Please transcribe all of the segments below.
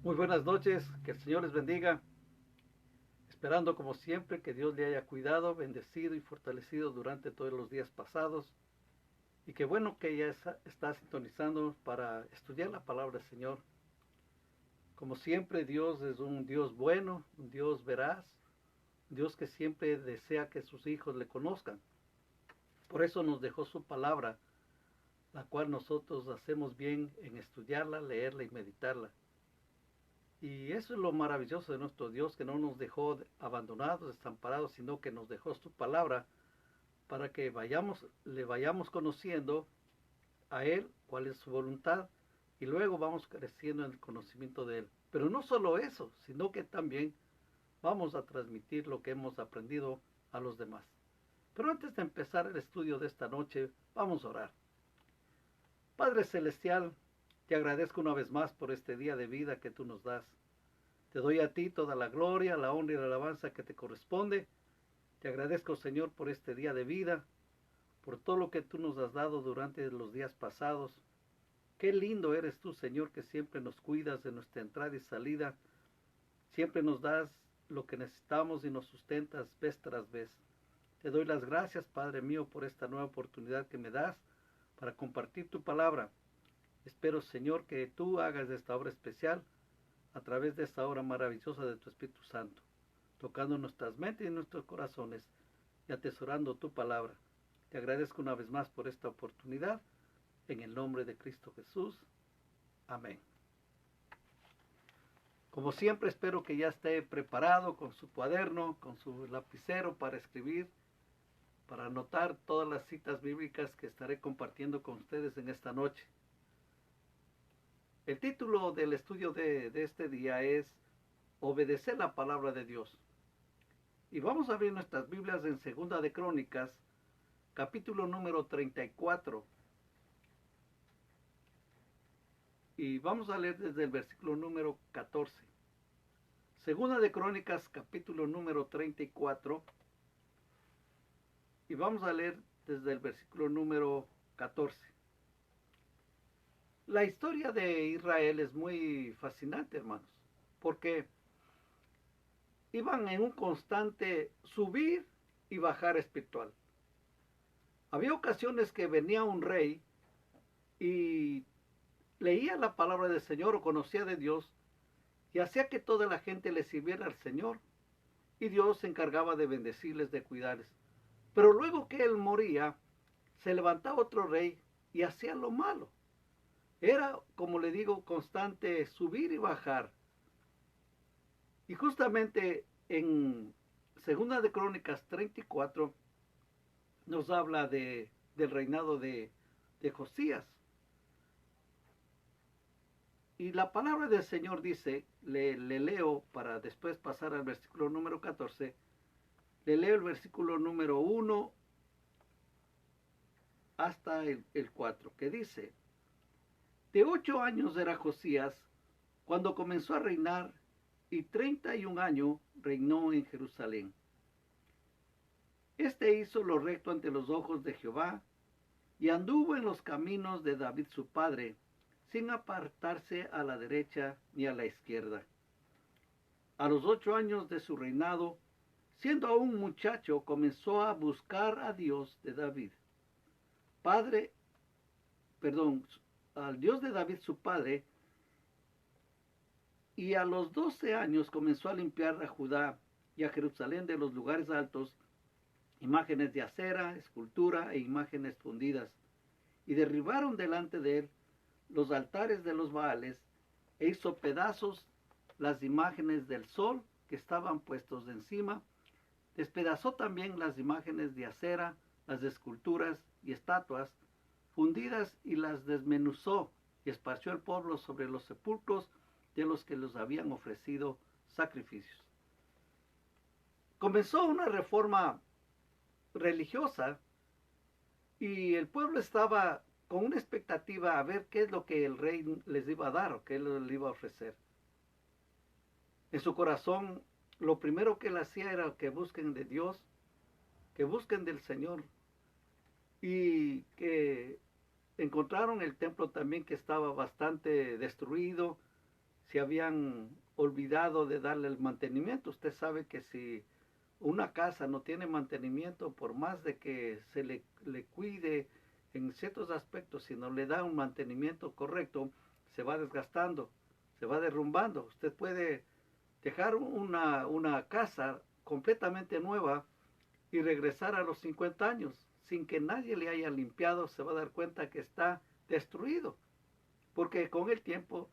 Muy buenas noches, que el Señor les bendiga, esperando como siempre que Dios le haya cuidado, bendecido y fortalecido durante todos los días pasados y qué bueno que ya está sintonizando para estudiar la palabra del Señor. Como siempre, Dios es un Dios bueno, un Dios veraz, un Dios que siempre desea que sus hijos le conozcan. Por eso nos dejó su palabra, la cual nosotros hacemos bien en estudiarla, leerla y meditarla. Y eso es lo maravilloso de nuestro Dios, que no nos dejó abandonados, desamparados, sino que nos dejó su palabra para que le vayamos conociendo a Él, cuál es su voluntad, y luego vamos creciendo en el conocimiento de Él. Pero no solo eso, sino que también vamos a transmitir lo que hemos aprendido a los demás. Pero antes de empezar el estudio de esta noche, vamos a orar. Padre Celestial, te agradezco una vez más por este día de vida que tú nos das. Te doy a ti toda la gloria, la honra y la alabanza que te corresponde. Te agradezco, Señor, por este día de vida, por todo lo que tú nos has dado durante los días pasados. Qué lindo eres tú, Señor, que siempre nos cuidas de nuestra entrada y salida. Siempre nos das lo que necesitamos y nos sustentas vez tras vez. Te doy las gracias, Padre mío, por esta nueva oportunidad que me das para compartir tu palabra. Espero, Señor, que tú hagas de esta obra especial a través de esta obra maravillosa de tu Espíritu Santo, tocando nuestras mentes y nuestros corazones y atesorando tu palabra. Te agradezco una vez más por esta oportunidad, en el nombre de Cristo Jesús. Amén. Como siempre, espero que ya esté preparado con su cuaderno, con su lapicero para escribir, para anotar todas las citas bíblicas que estaré compartiendo con ustedes en esta noche. El título del estudio de este día es Obedecer la palabra de Dios. Y vamos a abrir nuestras Biblias en Segunda de Crónicas, capítulo número 34. Y vamos a leer desde el versículo número 14. Segunda de Crónicas, capítulo número 34. Y vamos a leer desde el versículo número 14. La historia de Israel es muy fascinante, hermanos, porque iban en un constante subir y bajar espiritual. Había ocasiones que venía un rey y leía la palabra del Señor o conocía de Dios y hacía que toda la gente le sirviera al Señor, y Dios se encargaba de bendecirles, de cuidarles. Pero luego que él moría, se levantaba otro rey y hacía lo malo. Era, como le digo, constante subir y bajar. Y justamente en Segunda de Crónicas 34 nos habla del reinado de Josías. Y la palabra del Señor dice, le leo para después pasar al versículo número 14, le leo el versículo número 1 hasta el 4, que dice: de 8 años era Josías cuando comenzó a reinar, y 31 años reinó en Jerusalén. Este hizo lo recto ante los ojos de Jehová, y anduvo en los caminos de David su padre, sin apartarse a la derecha ni a la izquierda. A los 8 años de su reinado, siendo aún muchacho, comenzó a buscar a Dios de David, padre, perdón, al Dios de David su padre, y a los 12 años comenzó a limpiar a Judá y a Jerusalén de los lugares altos, imágenes de acera, escultura e imágenes fundidas, y derribaron delante de él los altares de los Baales, e hizo pedazos las imágenes del sol que estaban puestos encima. Despedazó también las imágenes de acera, las esculturas y estatuas fundidas, y las desmenuzó, y esparció el pueblo sobre los sepulcros de los que los habían ofrecido sacrificios. Comenzó una reforma religiosa y el pueblo estaba con una expectativa a ver qué es lo que el rey les iba a dar o qué les iba a ofrecer. En su corazón, lo primero que él hacía era que busquen de Dios, que busquen del Señor, y que encontraron el templo también, que estaba bastante destruido, se habían olvidado de darle el mantenimiento. Usted sabe que si una casa no tiene mantenimiento, por más de que se le cuide en ciertos aspectos, si no le da un mantenimiento correcto, se va desgastando, se va derrumbando. Usted puede dejar una casa completamente nueva y regresar a los 50 años sin que nadie le haya limpiado. Se va a dar cuenta que está destruido, porque con el tiempo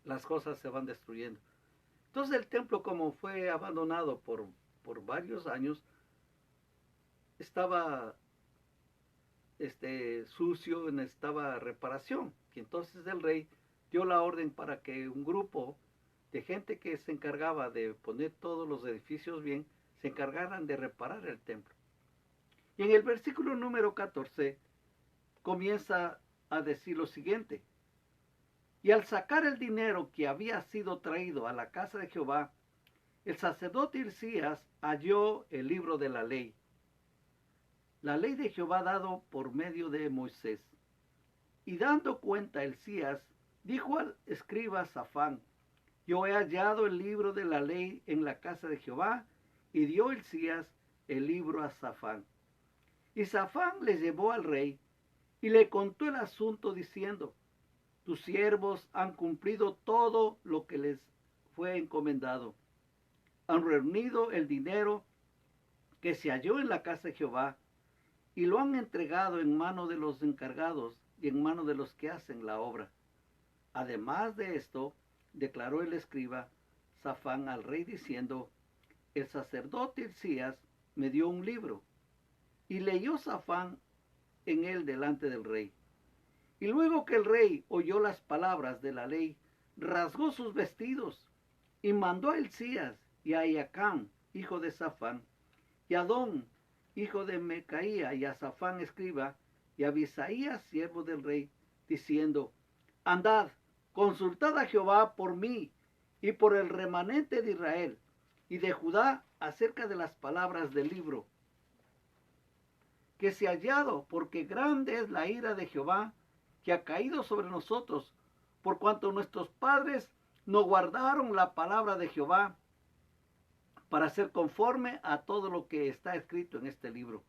las cosas se van destruyendo. Entonces el templo, como fue abandonado por varios años, estaba sucio, necesitaba reparación. Y entonces el rey dio la orden para que un grupo de gente que se encargaba de poner todos los edificios bien, se encargaran de reparar el templo. Y en el versículo número 14 comienza a decir lo siguiente: y al sacar el dinero que había sido traído a la casa de Jehová, el sacerdote Hilcías halló el libro de la ley de Jehová dado por medio de Moisés. Y dando cuenta Hilcías, dijo al escriba Safán: yo he hallado el libro de la ley en la casa de Jehová. Y dio Hilcías el libro a Safán. Y Safán le llevó al rey y le contó el asunto diciendo: tus siervos han cumplido todo lo que les fue encomendado. Han reunido el dinero que se halló en la casa de Jehová y lo han entregado en mano de los encargados y en mano de los que hacen la obra. Además de esto, declaró el escriba Safán al rey diciendo: el sacerdote Hilcías me dio un libro. Y leyó Safán en él delante del rey. Y luego que el rey oyó las palabras de la ley, rasgó sus vestidos y mandó a Hilcías y a Iacam, hijo de Safán, y a Adón, hijo de Mecaía, y a Safán, escriba, y a Abisaías, siervo del rey, diciendo: andad, consultad a Jehová por mí y por el remanente de Israel y de Judá acerca de las palabras del libro que se ha hallado, porque grande es la ira de Jehová que ha caído sobre nosotros, por cuanto nuestros padres no guardaron la palabra de Jehová para ser conforme a todo lo que está escrito en este libro.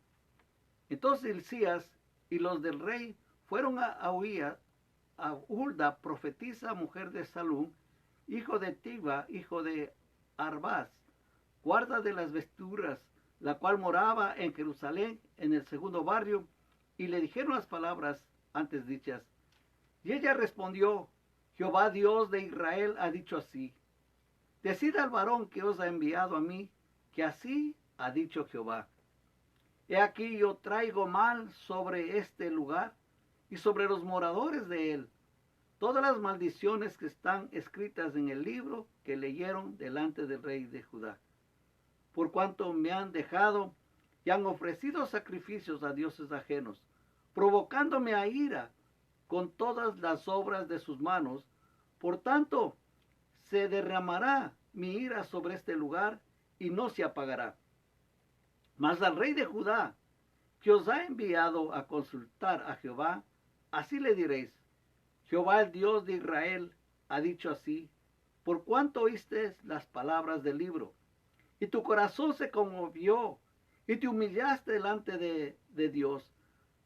Entonces Hilcías y los del rey fueron a huir a Hulda, profetisa, mujer de Salún, hijo de Tiba, hijo de Arbaz, guarda de las vestiduras, la cual moraba en Jerusalén, en el segundo barrio, y le dijeron las palabras antes dichas. Y ella respondió: Jehová Dios de Israel ha dicho así: decid al varón que os ha enviado a mí, que así ha dicho Jehová: he aquí yo traigo mal sobre este lugar y sobre los moradores de él todas las maldiciones que están escritas en el libro que leyeron delante del rey de Judá, por cuanto me han dejado y han ofrecido sacrificios a dioses ajenos, provocándome a ira con todas las obras de sus manos. Por tanto, se derramará mi ira sobre este lugar y no se apagará. Mas al rey de Judá, que os ha enviado a consultar a Jehová, así le diréis: Jehová, el Dios de Israel, ha dicho así: por cuanto oíste las palabras del libro, y tu corazón se conmovió, y te humillaste delante de Dios,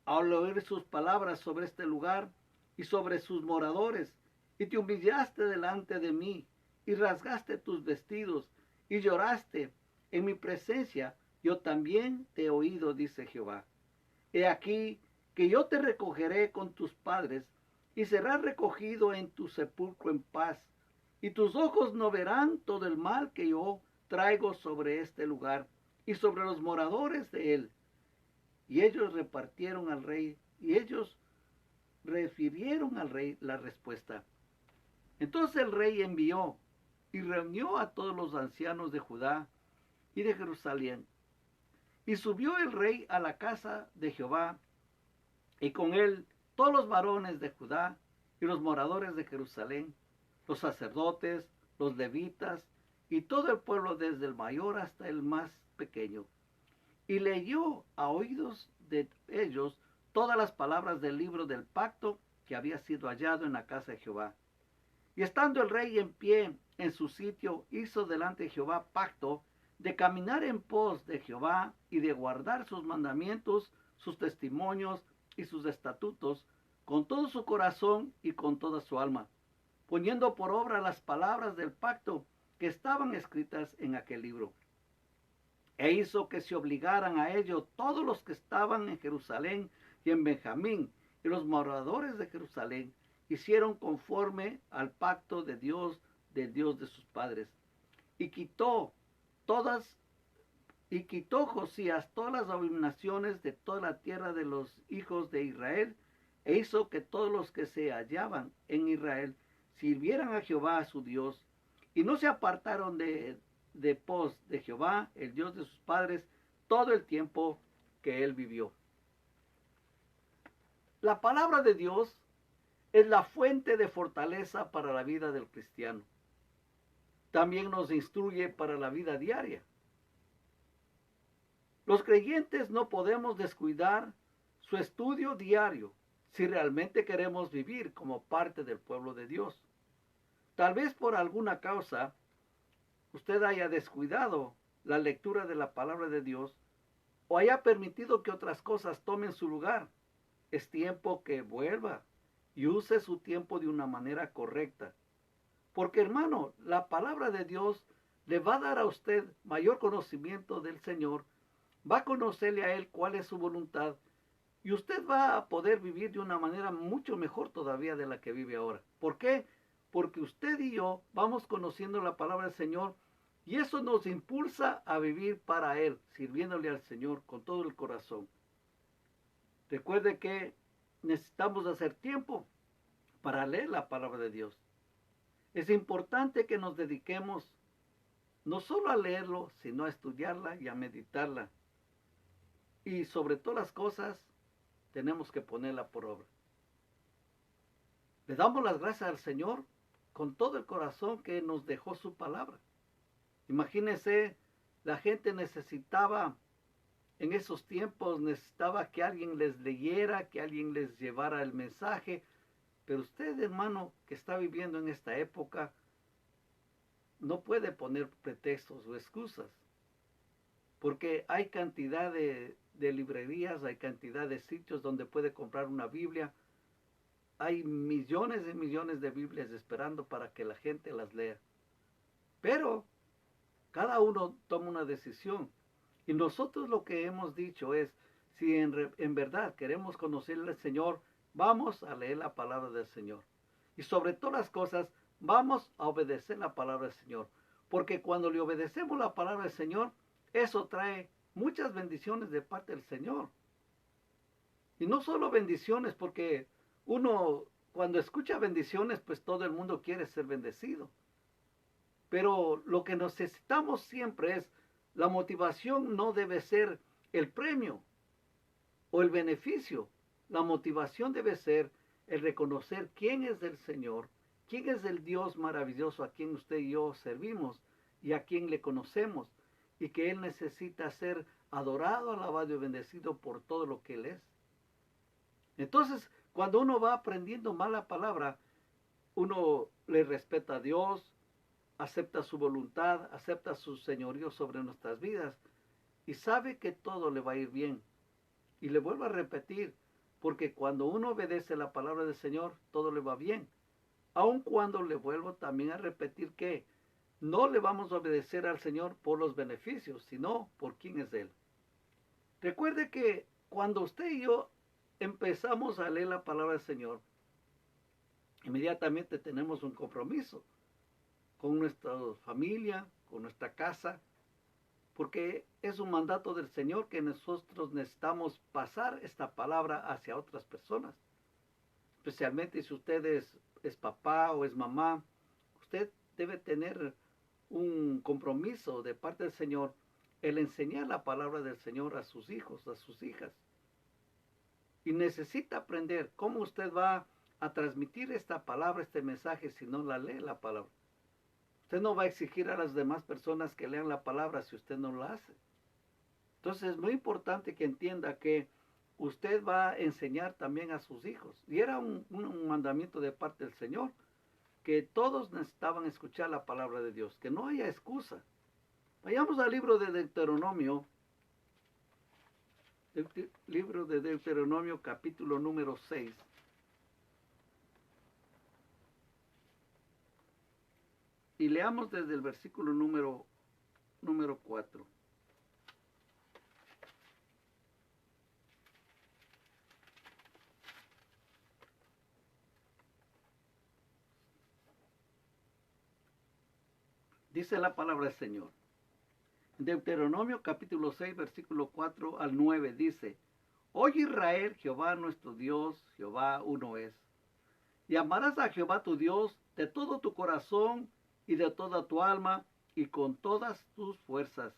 al oír sus palabras sobre este lugar y sobre sus moradores, y te humillaste delante de mí, y rasgaste tus vestidos, y lloraste en mi presencia, yo también te he oído, dice Jehová. He aquí que yo te recogeré con tus padres, y serás recogido en tu sepulcro en paz, y tus ojos no verán todo el mal que yo traigo sobre este lugar y sobre los moradores de él. Y ellos repartieron al rey, y ellos refirieron al rey la respuesta. Entonces el rey envió y reunió a todos los ancianos de Judá y de Jerusalén. Y subió el rey a la casa de Jehová, y con él todos los varones de Judá y los moradores de Jerusalén, los sacerdotes, los levitas, y todo el pueblo desde el mayor hasta el más pequeño. Y leyó a oídos de ellos todas las palabras del libro del pacto que había sido hallado en la casa de Jehová. Y estando el rey en pie en su sitio, hizo delante de Jehová pacto de caminar en pos de Jehová y de guardar sus mandamientos, sus testimonios y sus estatutos con todo su corazón y con toda su alma, poniendo por obra las palabras del pacto que estaban escritas en aquel libro. E hizo que se obligaran a ello todos los que estaban en Jerusalén y en Benjamín, y los moradores de Jerusalén hicieron conforme al pacto de Dios de sus padres. Y quitó Josías todas las abominaciones de toda la tierra de los hijos de Israel, e hizo que todos los que se hallaban en Israel sirvieran a Jehová su Dios, y no se apartaron de pos de Jehová, el Dios de sus padres, todo el tiempo que él vivió. La palabra de Dios es la fuente de fortaleza para la vida del cristiano. También nos instruye para la vida diaria. Los creyentes no podemos descuidar su estudio diario si realmente queremos vivir como parte del pueblo de Dios. Tal vez por alguna causa usted haya descuidado la lectura de la palabra de Dios o haya permitido que otras cosas tomen su lugar. Es tiempo que vuelva y use su tiempo de una manera correcta. Porque, hermano, la palabra de Dios le va a dar a usted mayor conocimiento del Señor, va a conocerle a Él cuál es su voluntad, y usted va a poder vivir de una manera mucho mejor todavía de la que vive ahora. ¿Por qué? Porque usted y yo vamos conociendo la palabra del Señor, y eso nos impulsa a vivir para Él, sirviéndole al Señor con todo el corazón. Recuerde que necesitamos hacer tiempo para leer la palabra de Dios. Es importante que nos dediquemos no solo a leerlo, sino a estudiarla y a meditarla. Y sobre todas las cosas, tenemos que ponerla por obra. Le damos las gracias al Señor con todo el corazón que nos dejó su palabra. Imagínense, la gente necesitaba, en esos tiempos, necesitaba que alguien les leyera, que alguien les llevara el mensaje. Pero usted, hermano, que está viviendo en esta época, no puede poner pretextos o excusas. Porque hay cantidad de librerías, hay cantidad de sitios donde puede comprar una Biblia. Hay millones y millones de Biblias esperando para que la gente las lea. Pero cada uno toma una decisión. Y nosotros lo que hemos dicho es, si en verdad queremos conocerle al Señor, vamos a leer la palabra del Señor. Y sobre todas las cosas, vamos a obedecer la palabra del Señor. Porque cuando le obedecemos la palabra del Señor, eso trae muchas bendiciones de parte del Señor. Y no solo bendiciones, porque uno cuando escucha bendiciones, pues todo el mundo quiere ser bendecido. Pero lo que necesitamos siempre es, la motivación no debe ser el premio o el beneficio. La motivación debe ser el reconocer quién es el Señor, quién es el Dios maravilloso a quien usted y yo servimos y a quien le conocemos, y que Él necesita ser adorado, alabado y bendecido por todo lo que Él es. Entonces, cuando uno va aprendiendo más la palabra, uno le respeta a Dios, acepta su voluntad, acepta su señorío sobre nuestras vidas y sabe que todo le va a ir bien. Y le vuelvo a repetir, porque cuando uno obedece la palabra del Señor, todo le va bien. Aun cuando le vuelvo también a repetir que no le vamos a obedecer al Señor por los beneficios, sino por quién es Él. Recuerde que cuando usted y yo empezamos a leer la palabra del Señor, inmediatamente tenemos un compromiso con nuestra familia, con nuestra casa, porque es un mandato del Señor que nosotros necesitamos pasar esta palabra hacia otras personas. Especialmente si usted es papá o es mamá, usted debe tener un compromiso de parte del Señor, el enseñar la palabra del Señor a sus hijos, a sus hijas. Y necesita aprender cómo usted va a transmitir esta palabra, este mensaje, si no la lee la palabra. Usted no va a exigir a las demás personas que lean la palabra si usted no la hace. Entonces es muy importante que entienda que usted va a enseñar también a sus hijos. Y era un mandamiento de parte del Señor, que todos necesitaban escuchar la palabra de Dios, que no haya excusa. Vayamos al libro de Deuteronomio, libro de Deuteronomio capítulo número 6. Y leamos desde el versículo número 4. Dice la palabra del Señor. Deuteronomio capítulo 6, versículo 4 al 9 dice: Oye Israel, Jehová nuestro Dios, Jehová uno es. Y amarás a Jehová tu Dios de todo tu corazón y de toda tu alma y con todas tus fuerzas.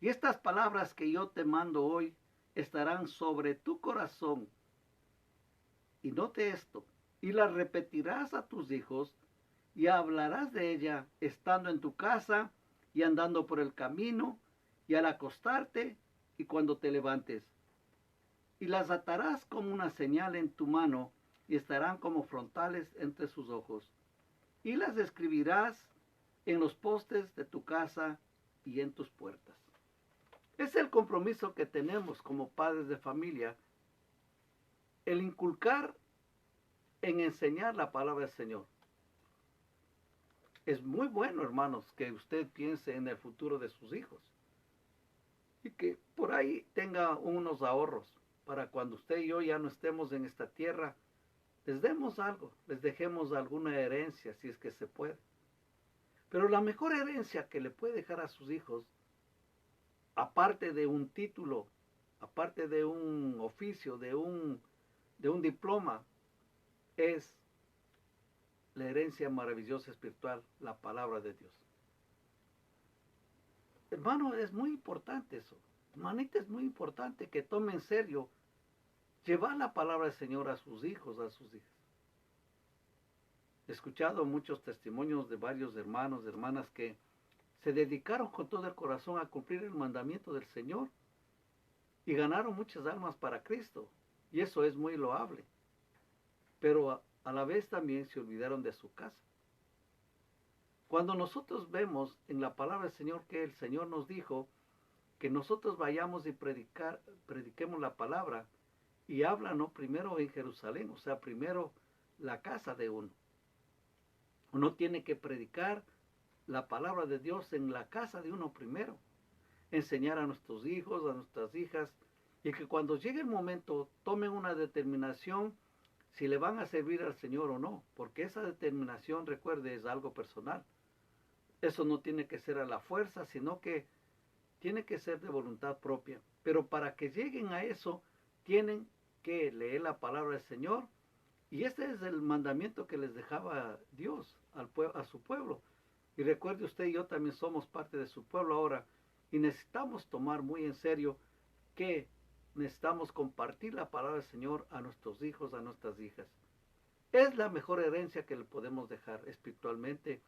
Y estas palabras que yo te mando hoy estarán sobre tu corazón. Y note esto, y las repetirás a tus hijos, y hablarás de ella estando en tu casa y andando por el camino, y al acostarte y cuando te levantes. Y las atarás como una señal en tu mano, y estarán como frontales entre sus ojos. Y las escribirás en los postes de tu casa y en tus puertas. Es el compromiso que tenemos como padres de familia, el inculcar en enseñar la palabra del Señor. Es muy bueno, hermanos, que usted piense en el futuro de sus hijos y que por ahí tenga unos ahorros para cuando usted y yo ya no estemos en esta tierra, les demos algo, les dejemos alguna herencia si es que se puede. Pero la mejor herencia que le puede dejar a sus hijos, aparte de un título, aparte de un oficio, de un diploma, es la herencia maravillosa espiritual, la palabra de Dios. Hermano, es muy importante eso. Hermanita, es muy importante que tome en serio llevar la palabra del Señor a sus hijos, a sus hijas. He escuchado muchos testimonios de varios hermanos, hermanas que se dedicaron con todo el corazón a cumplir el mandamiento del Señor y ganaron muchas almas para Cristo. Y eso es muy loable. Pero a la vez también se olvidaron de su casa. Cuando nosotros vemos en la palabra del Señor que el Señor nos dijo que nosotros vayamos y prediquemos la palabra y hablan primero en Jerusalén, o sea, primero la casa de uno. Uno tiene que predicar la palabra de Dios en la casa de uno primero, enseñar a nuestros hijos, a nuestras hijas, y que cuando llegue el momento tomen una determinación si le van a servir al Señor o no, porque esa determinación, recuerde, es algo personal. Eso no tiene que ser a la fuerza, sino que tiene que ser de voluntad propia. Pero para que lleguen a eso, tienen que leer la palabra del Señor. Y este es el mandamiento que les dejaba Dios a su pueblo. Y recuerde usted y yo también somos parte de su pueblo ahora. Y necesitamos tomar muy en serio que necesitamos compartir la palabra del Señor a nuestros hijos, a nuestras hijas. Es la mejor herencia que le podemos dejar espiritualmente.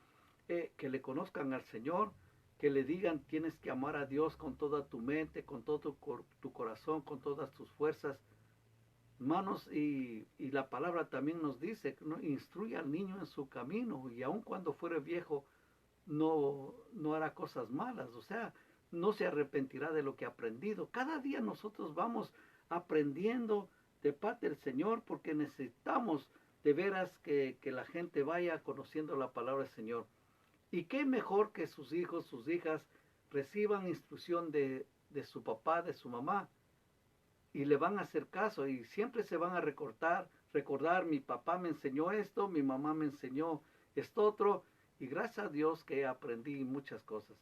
Que le conozcan al Señor, que le digan tienes que amar a Dios con toda tu mente, con todo tu corazón, con todas tus fuerzas. Hermanos, y la palabra también nos dice, ¿no? Instruye al niño en su camino y aun cuando fuere viejo no hará cosas malas, o sea, no se arrepentirá de lo que ha aprendido. Cada día nosotros vamos aprendiendo de parte del Señor porque necesitamos de veras que la gente vaya conociendo la palabra del Señor. Y qué mejor que sus hijos, sus hijas reciban instrucción de su papá, de su mamá, y le van a hacer caso y siempre se van a recordar, mi papá me enseñó esto, mi mamá me enseñó esto otro, y gracias a Dios que aprendí muchas cosas.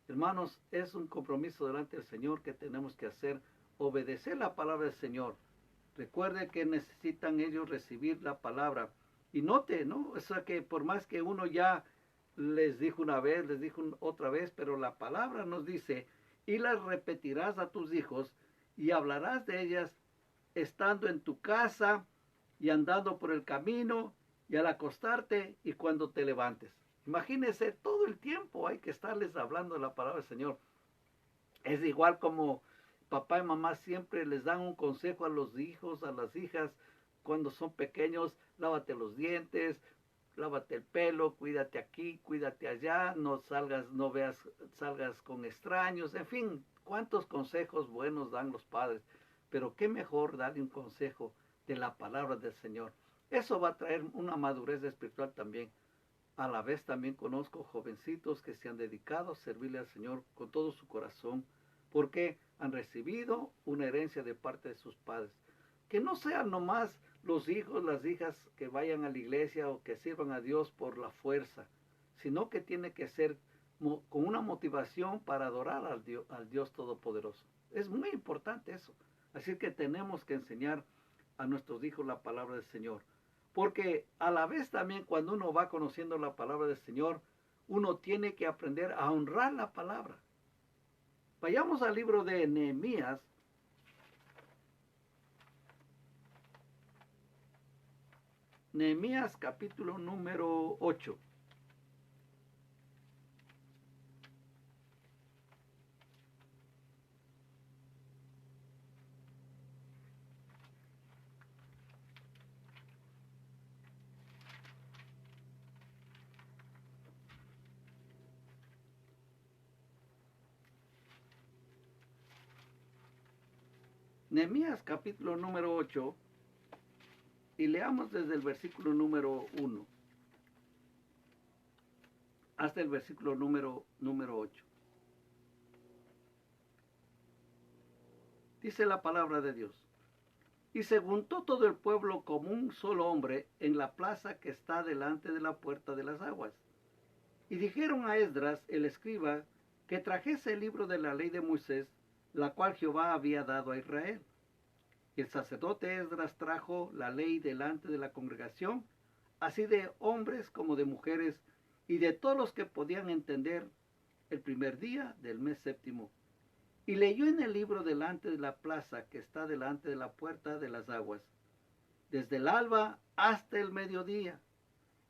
Hermanos, es un compromiso delante del Señor que tenemos que hacer, obedecer la palabra del Señor. Recuerde que necesitan ellos recibir la palabra. Y note, ¿no? O sea que por más que uno ya les dijo una vez, les dijo otra vez, pero la palabra nos dice, y las repetirás a tus hijos, y hablarás de ellas estando en tu casa, y andando por el camino, y al acostarte, y cuando te levantes. Imagínense, todo el tiempo hay que estarles hablando de la palabra del Señor. Es igual como papá y mamá siempre les dan un consejo a los hijos, a las hijas, cuando son pequeños, lávate los dientes, lávate el pelo, cuídate aquí, cuídate allá, no salgas, salgas con extraños, en fin, cuántos consejos buenos dan los padres, pero qué mejor darle un consejo de la palabra del Señor. Eso va a traer una madurez espiritual también. A la vez también conozco jovencitos que se han dedicado a servirle al Señor con todo su corazón, porque han recibido una herencia de parte de sus padres. Que no sean nomás los hijos, las hijas que vayan a la iglesia o que sirvan a Dios por la fuerza, sino que tiene que ser con una motivación para adorar al Dios Todopoderoso. Es muy importante eso. Así que tenemos que enseñar a nuestros hijos la palabra del Señor. Porque a la vez también cuando uno va conociendo la palabra del Señor, uno tiene que aprender a honrar la palabra. Vayamos al libro de Nehemías. Nehemías capítulo número 8. Nehemías capítulo número 8 y leamos desde el versículo número 1 hasta el versículo número 8. Dice la palabra de Dios. Y se juntó todo el pueblo como un solo hombre en la plaza que está delante de la puerta de las aguas. Y dijeron a Esdras, el escriba, que trajese el libro de la ley de Moisés, la cual Jehová había dado a Israel. Y el sacerdote Esdras trajo la ley delante de la congregación, así de hombres como de mujeres, y de todos los que podían entender, el primer día del mes séptimo. Y leyó en el libro delante de la plaza que está delante de la puerta de las aguas, desde el alba hasta el mediodía,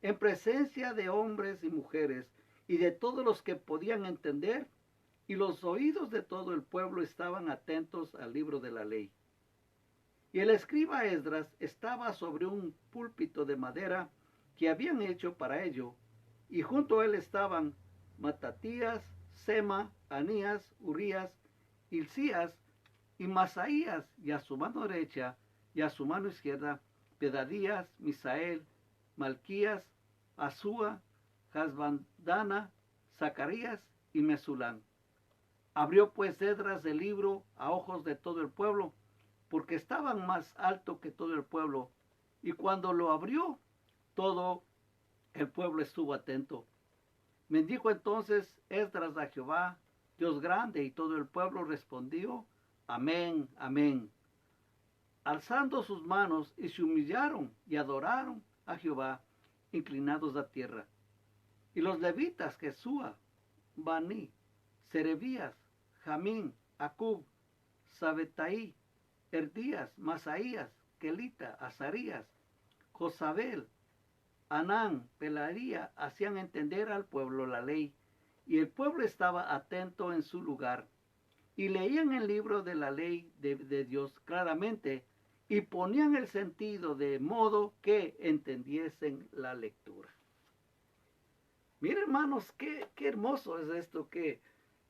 en presencia de hombres y mujeres, y de todos los que podían entender, y los oídos de todo el pueblo estaban atentos al libro de la ley. Y el escriba Esdras estaba sobre un púlpito de madera que habían hecho para ello, y junto a él estaban Matatías, Sema, Anías, Urías, Hilcías y Masaías, y a su mano derecha y a su mano izquierda Pedadías, Misael, Malquías, Asúa, Hasbandana, Zacarías y Mesulán. Abrió pues Esdras el libro a ojos de todo el pueblo, porque estaban más alto que todo el pueblo, y cuando lo abrió, todo el pueblo estuvo atento. Bendijo entonces Esdras a Jehová, Dios grande, y todo el pueblo respondió, amén, amén, alzando sus manos, y se humillaron y adoraron a Jehová, inclinados a tierra. Y los levitas, Jesúa, Bani, Serebías, Jamín, Acub, Sabetaí, Erdías, Masaías, Kelita, Azarías, Josabel, Anán, Pelaría, hacían entender al pueblo la ley, y el pueblo estaba atento en su lugar, y leían el libro de la ley de Dios claramente, y ponían el sentido de modo que entendiesen la lectura. Miren, hermanos, qué hermoso es esto, que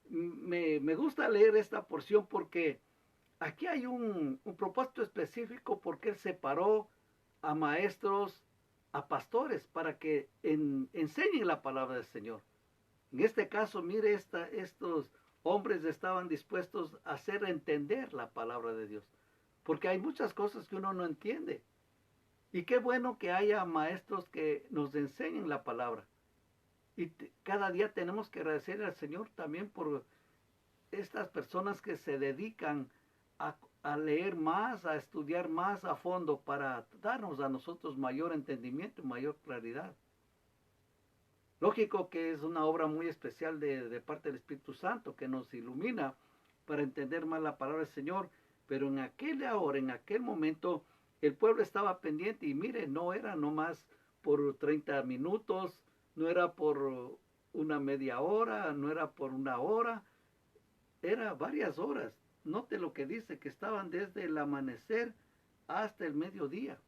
me gusta leer esta porción porque aquí hay un propósito específico, porque él separó a maestros, a pastores, para que enseñen la palabra del Señor. En este caso, mire, estos hombres estaban dispuestos a hacer entender la palabra de Dios, porque hay muchas cosas que uno no entiende. Y qué bueno que haya maestros que nos enseñen la palabra. Y cada día tenemos que agradecer al Señor también por estas personas que se dedican a leer más, a estudiar más a fondo para darnos a nosotros mayor entendimiento y mayor claridad. Lógico que es una obra muy especial de parte del Espíritu Santo que nos ilumina para entender más la palabra del Señor, pero en aquella hora, en aquel momento, el pueblo estaba pendiente y mire, no era nomás por 30 minutos, no era por una media hora, no era por una hora, era varias horas. Note lo que dice, que estaban desde el amanecer hasta el mediodía.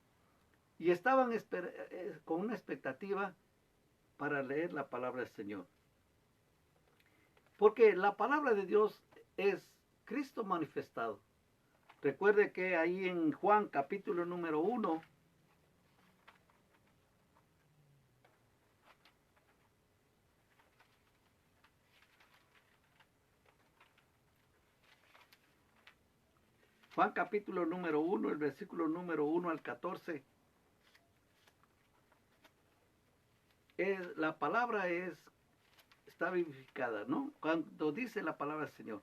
y estaban con una expectativa para leer la palabra del Señor. Porque la palabra de Dios es Cristo manifestado. Recuerde que ahí en Juan capítulo número 1, Juan capítulo número 1, el versículo número 1 al 14, la palabra está vivificada, ¿no? Cuando dice la palabra del Señor.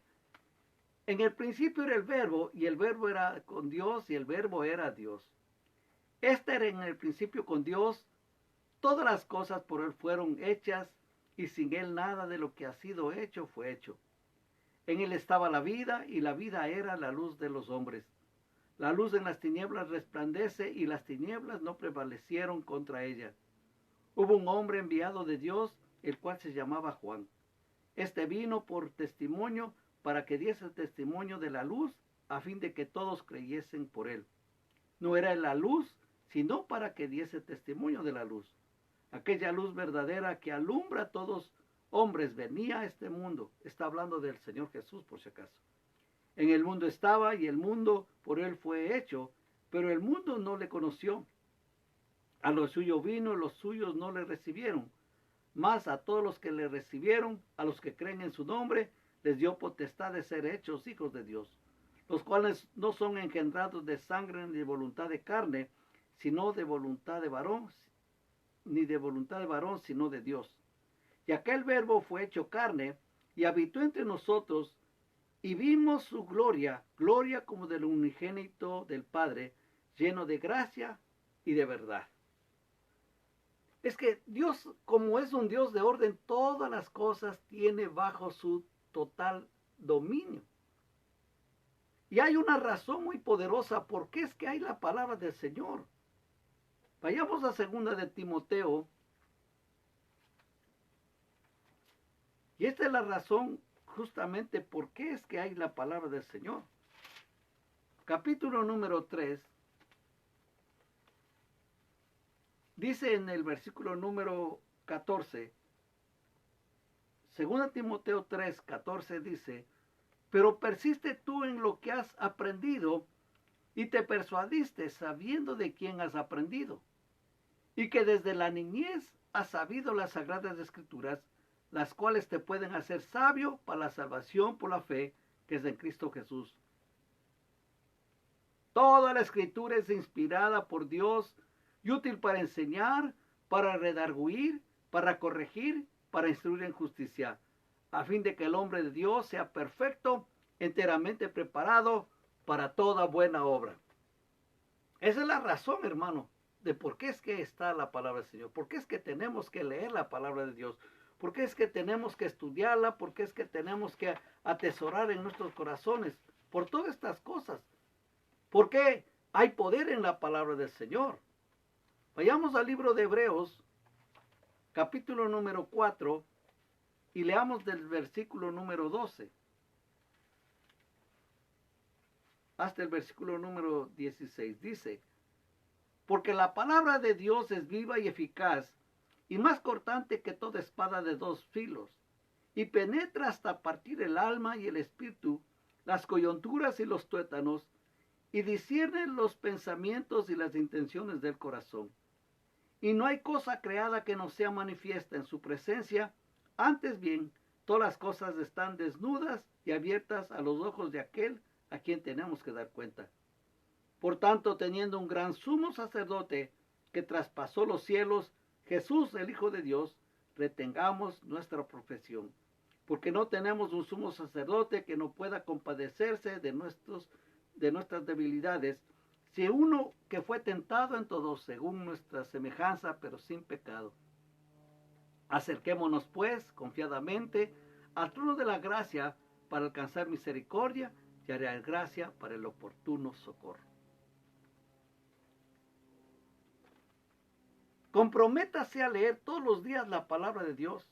En el principio era el verbo, y el verbo era con Dios, y el verbo era Dios. Este era en el principio con Dios. Todas las cosas por él fueron hechas, y sin él nada de lo que ha sido hecho fue hecho. En él estaba la vida, y la vida era la luz de los hombres. La luz en las tinieblas resplandece, y las tinieblas no prevalecieron contra ella. Hubo un hombre enviado de Dios, el cual se llamaba Juan. Este vino por testimonio, para que diese testimonio de la luz, a fin de que todos creyesen por él. No era la luz, sino para que diese testimonio de la luz. Aquella luz verdadera que alumbra a todos hombres venía a este mundo. Está hablando del Señor Jesús, por si acaso. En el mundo estaba, y el mundo por él fue hecho, pero el mundo no le conoció. A los suyos vino, los suyos no le recibieron. Mas a todos los que le recibieron, a los que creen en su nombre, les dio potestad de ser hechos hijos de Dios, los cuales no son engendrados de sangre ni de voluntad de carne, sino de voluntad de varón, ni de voluntad de varón, sino de Dios. Y aquel verbo fue hecho carne, y habitó entre nosotros, y vimos su gloria, gloria como del unigénito del Padre, lleno de gracia y de verdad. Es que Dios, como es un Dios de orden, todas las cosas tiene bajo su total dominio. Y hay una razón muy poderosa por qué es que hay la palabra del Señor. Vayamos a 2 de Timoteo. Y esta es la razón justamente por qué es que hay la palabra del Señor. Capítulo número 3. Dice en el versículo número 14, 2 Timoteo 3, 14 dice, pero persiste tú en lo que has aprendido y te persuadiste sabiendo de quién has aprendido, y que desde la niñez has sabido las sagradas escrituras, las cuales te pueden hacer sabio para la salvación por la fe que es en Cristo Jesús. Toda la escritura es inspirada por Dios y útil para enseñar, para redarguir, para corregir, para instruir en justicia, a fin de que el hombre de Dios sea perfecto, enteramente preparado para toda buena obra. Esa es la razón, hermano, de por qué es que está la palabra del Señor, por qué es que tenemos que leer la palabra de Dios, por qué es que tenemos que estudiarla, por qué es que tenemos que atesorar en nuestros corazones, por todas estas cosas. Porque hay poder en la palabra del Señor. Vayamos al libro de Hebreos, capítulo número 4, y leamos del versículo número 12 hasta el versículo número 16. Dice, porque la palabra de Dios es viva y eficaz, y más cortante que toda espada de dos filos, y penetra hasta partir el alma y el espíritu, las coyunturas y los tuétanos, y discierne los pensamientos y las intenciones del corazón. Y no hay cosa creada que no sea manifiesta en su presencia, antes bien, todas las cosas están desnudas y abiertas a los ojos de aquel a quien tenemos que dar cuenta. Por tanto, teniendo un gran sumo sacerdote que traspasó los cielos, Jesús, el Hijo de Dios, retengamos nuestra profesión, porque no tenemos un sumo sacerdote que no pueda compadecerse de nuestras debilidades, si uno que fue tentado en todo según nuestra semejanza, pero sin pecado. Acerquémonos pues confiadamente al trono de la gracia para alcanzar misericordia y hallar gracia para el oportuno socorro. Comprométase a leer todos los días la palabra de Dios.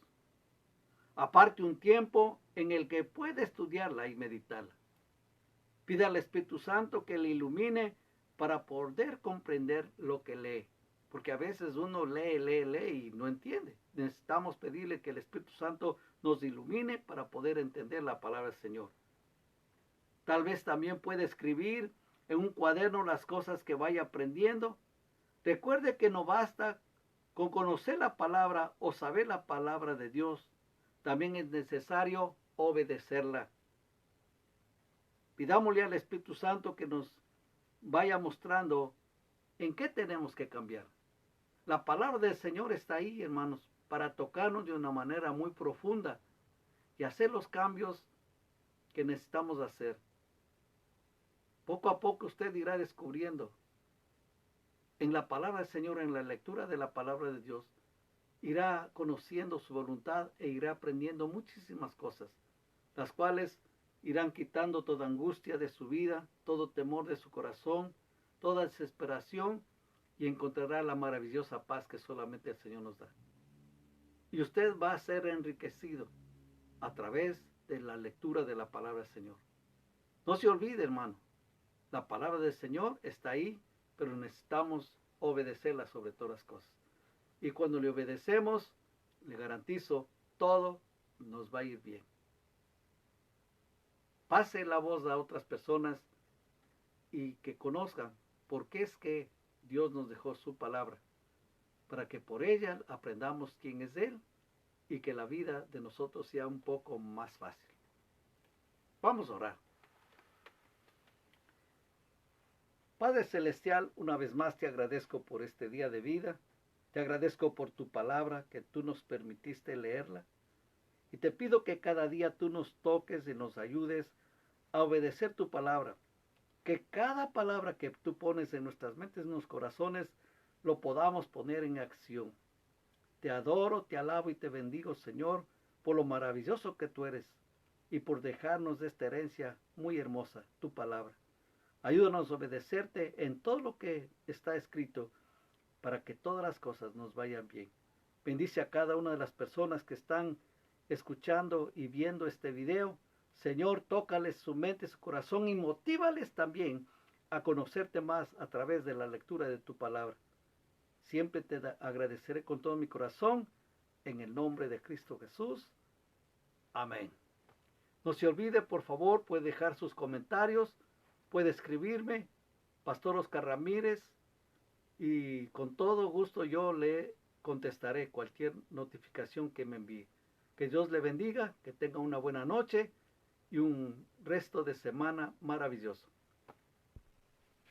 Aparte un tiempo en el que puede estudiarla y meditarla. Pida al Espíritu Santo que le ilumine para poder comprender lo que lee. porque a veces uno lee y no entiende. Necesitamos pedirle que el Espíritu Santo nos ilumine para poder entender la palabra del Señor. Tal vez también puede escribir en un cuaderno las cosas que vaya aprendiendo. Recuerde que no basta con conocer la palabra o saber la palabra de Dios. También es necesario obedecerla. Pidámosle al Espíritu Santo que nos vaya mostrando en qué tenemos que cambiar. La palabra del Señor está ahí, hermanos, para tocarnos de una manera muy profunda y hacer los cambios que necesitamos hacer. Poco a poco usted irá descubriendo en la palabra del Señor, en la lectura de la palabra de Dios, irá conociendo su voluntad e irá aprendiendo muchísimas cosas, las cuales irán quitando toda angustia de su vida, todo temor de su corazón, toda desesperación, y encontrará la maravillosa paz que solamente el Señor nos da. Y usted va a ser enriquecido a través de la lectura de la palabra del Señor. No se olvide, hermano, la palabra del Señor está ahí, pero necesitamos obedecerla sobre todas las cosas. Y cuando le obedecemos, le garantizo, todo nos va a ir bien. Pase la voz a otras personas y que conozcan por qué es que Dios nos dejó su palabra, para que por ella aprendamos quién es Él y que la vida de nosotros sea un poco más fácil. Vamos a orar. Padre Celestial, una vez más te agradezco por este día de vida, te agradezco por tu palabra que tú nos permitiste leerla y te pido que cada día tú nos toques y nos ayudes a obedecer tu palabra, que cada palabra que tú pones en nuestras mentes, en nuestros corazones, lo podamos poner en acción. Te adoro, te alabo y te bendigo, Señor, por lo maravilloso que tú eres y por dejarnos esta herencia muy hermosa, tu palabra. Ayúdanos a obedecerte en todo lo que está escrito para que todas las cosas nos vayan bien. Bendice a cada una de las personas que están escuchando y viendo este video. Señor, tócales su mente, su corazón y motívales también a conocerte más a través de la lectura de tu palabra. Siempre te agradeceré con todo mi corazón en el nombre de Cristo Jesús. Amén. No se olvide, por favor, puede dejar sus comentarios, puede escribirme, Pastor Oscar Ramírez, y con todo gusto yo le contestaré cualquier notificación que me envíe. Que Dios le bendiga, que tenga una buena noche y un resto de semana maravilloso.